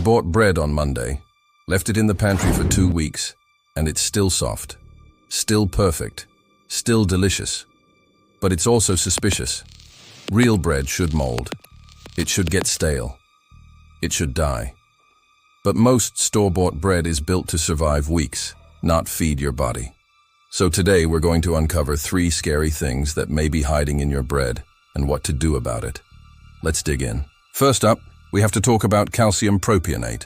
bought bread on Monday, left it in the pantry for 2 weeks, and it's still soft, still perfect, still delicious. But it's also suspicious. Real bread should mold. It should get stale. It should die. But most store-bought bread is built to survive weeks, not feed your body. So today we're going to uncover 3 scary things that may be hiding in your bread and what to do about it. Let's dig in. First up, we have to talk about calcium propionate.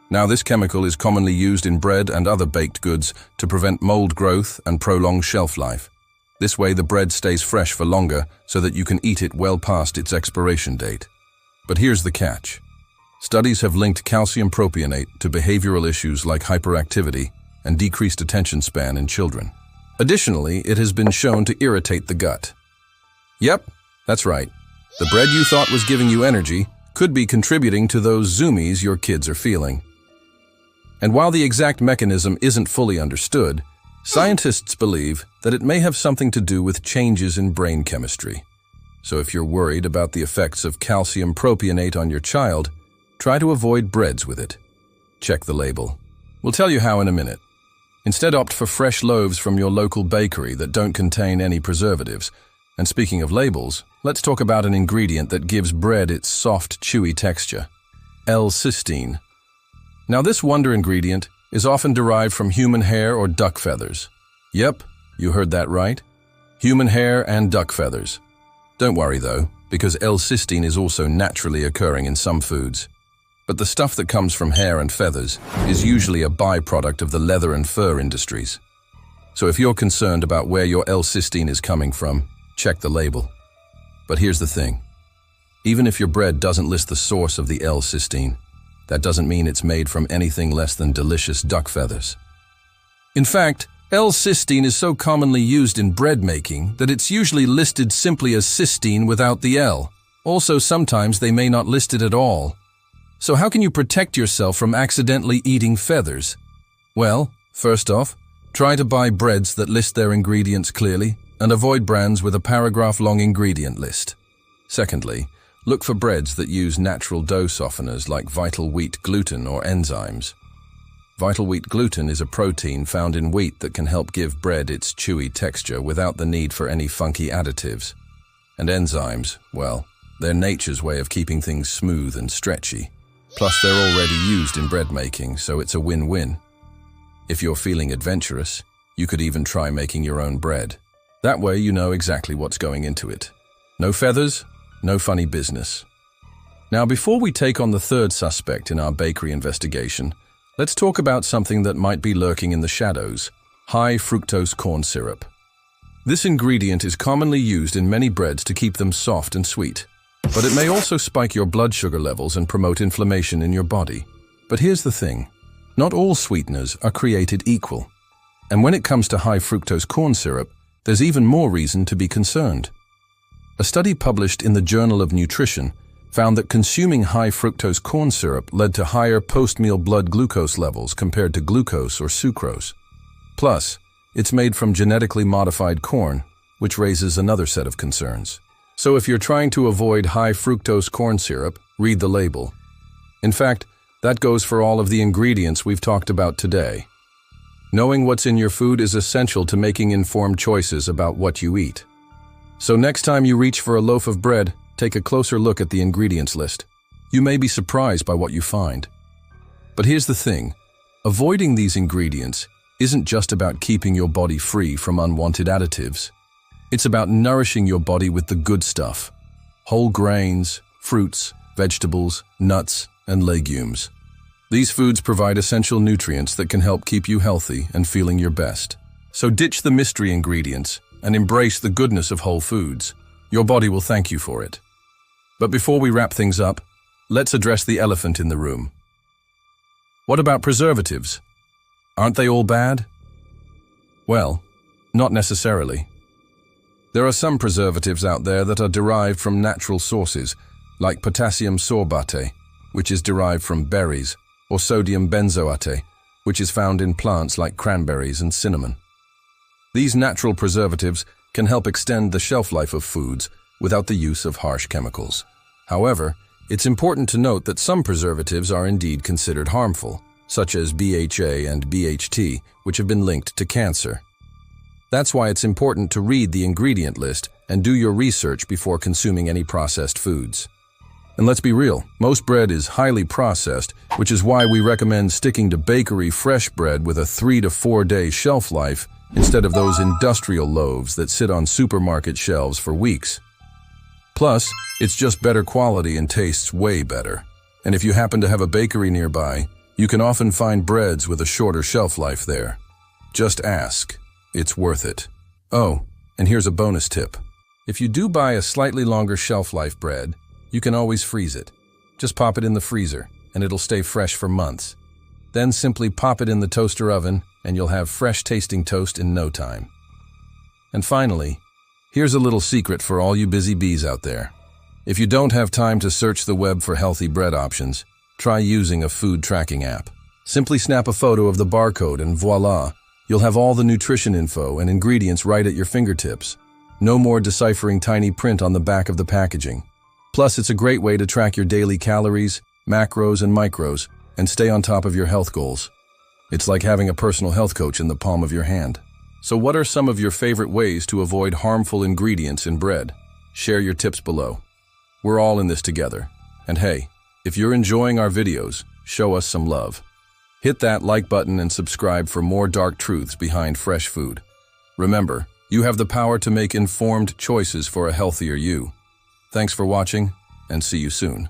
Now, this chemical is commonly used in bread and other baked goods to prevent mold growth and prolong shelf life. This way, the bread stays fresh for longer so that you can eat it well past its expiration date. But here's the catch. Studies have linked calcium propionate to behavioral issues like hyperactivity and decreased attention span in children. Additionally, it has been shown to irritate the gut. Yep, that's right. The bread you thought was giving you energy could be contributing to those zoomies your kids are feeling. And while the exact mechanism isn't fully understood, scientists believe that it may have something to do with changes in brain chemistry. So if you're worried about the effects of calcium propionate on your child, try to avoid breads with it. Check the label. We'll tell you how in a minute. Instead, opt for fresh loaves from your local bakery that don't contain any preservatives. And speaking of labels, let's talk about an ingredient that gives bread its soft, chewy texture: L-cysteine. Now, this wonder ingredient is often derived from human hair or duck feathers. Yep, you heard that right. Human hair and duck feathers. Don't worry though, because L-cysteine is also naturally occurring in some foods. But the stuff that comes from hair and feathers is usually a byproduct of the leather and fur industries. So if you're concerned about where your L-cysteine is coming from, check the label. But here's the thing. Even if your bread doesn't list the source of the L-cysteine, that doesn't mean it's made from anything less than delicious duck feathers. In fact, L-cysteine is so commonly used in bread making that it's usually listed simply as cysteine without the L. Also, sometimes they may not list it at all. So how can you protect yourself from accidentally eating feathers? Well, first off, try to buy breads that list their ingredients clearly and avoid brands with a paragraph-long ingredient list. Secondly, look for breads that use natural dough softeners like vital wheat gluten or enzymes. Vital wheat gluten is a protein found in wheat that can help give bread its chewy texture without the need for any funky additives. And enzymes, well, they're nature's way of keeping things smooth and stretchy. Plus, they're already used in bread making, so it's a win-win. If you're feeling adventurous, you could even try making your own bread. That way you know exactly what's going into it. No feathers, no funny business. Now, before we take on the third suspect in our bakery investigation, let's talk about something that might be lurking in the shadows: high fructose corn syrup. This ingredient is commonly used in many breads to keep them soft and sweet, but it may also spike your blood sugar levels and promote inflammation in your body. But here's the thing: not all sweeteners are created equal. And when it comes to high fructose corn syrup, there's even more reason to be concerned. A study published in the Journal of Nutrition found that consuming high fructose corn syrup led to higher post-meal blood glucose levels compared to glucose or sucrose. Plus, it's made from genetically modified corn, which raises another set of concerns. So if you're trying to avoid high fructose corn syrup, read the label. In fact, that goes for all of the ingredients we've talked about today. Knowing what's in your food is essential to making informed choices about what you eat. So next time you reach for a loaf of bread, take a closer look at the ingredients list. You may be surprised by what you find. But here's the thing: avoiding these ingredients isn't just about keeping your body free from unwanted additives. It's about nourishing your body with the good stuff: whole grains, fruits, vegetables, nuts, and legumes. These foods provide essential nutrients that can help keep you healthy and feeling your best. So ditch the mystery ingredients and embrace the goodness of whole foods. Your body will thank you for it. But before we wrap things up, let's address the elephant in the room. What about preservatives? Aren't they all bad? Well, not necessarily. There are some preservatives out there that are derived from natural sources, like potassium sorbate, which is derived from berries, or sodium benzoate, which is found in plants like cranberries and cinnamon. These natural preservatives can help extend the shelf life of foods without the use of harsh chemicals. However, It's important to note that some preservatives are indeed considered harmful, such as BHA and BHT, which have been linked to cancer. That's why it's important to read the ingredient list and do your research before consuming any processed foods. And let's be real, most bread is highly processed, which is why we recommend sticking to bakery fresh bread with a 3 to 4 day shelf life instead of those industrial loaves that sit on supermarket shelves for weeks. Plus, it's just better quality and tastes way better. And if you happen to have a bakery nearby, you can often find breads with a shorter shelf life there. Just ask. It's worth it. Oh, and here's a bonus tip. If you do buy a slightly longer shelf life bread, you can always freeze it. Just pop it in the freezer, and it'll stay fresh for months. Then simply pop it in the toaster oven, and you'll have fresh-tasting toast in no time. And finally, here's a little secret for all you busy bees out there. If you don't have time to search the web for healthy bread options, try using a food tracking app. Simply snap a photo of the barcode and voila, you'll have all the nutrition info and ingredients right at your fingertips. No more deciphering tiny print on the back of the packaging. Plus, it's a great way to track your daily calories, macros, and micros, and stay on top of your health goals. It's like having a personal health coach in the palm of your hand. So what are some of your favorite ways to avoid harmful ingredients in bread? Share your tips below. We're all in this together. And hey, if you're enjoying our videos, show us some love. Hit that like button and subscribe for more dark truths behind fresh food. Remember, you have the power to make informed choices for a healthier you. Thanks for watching, and see you soon.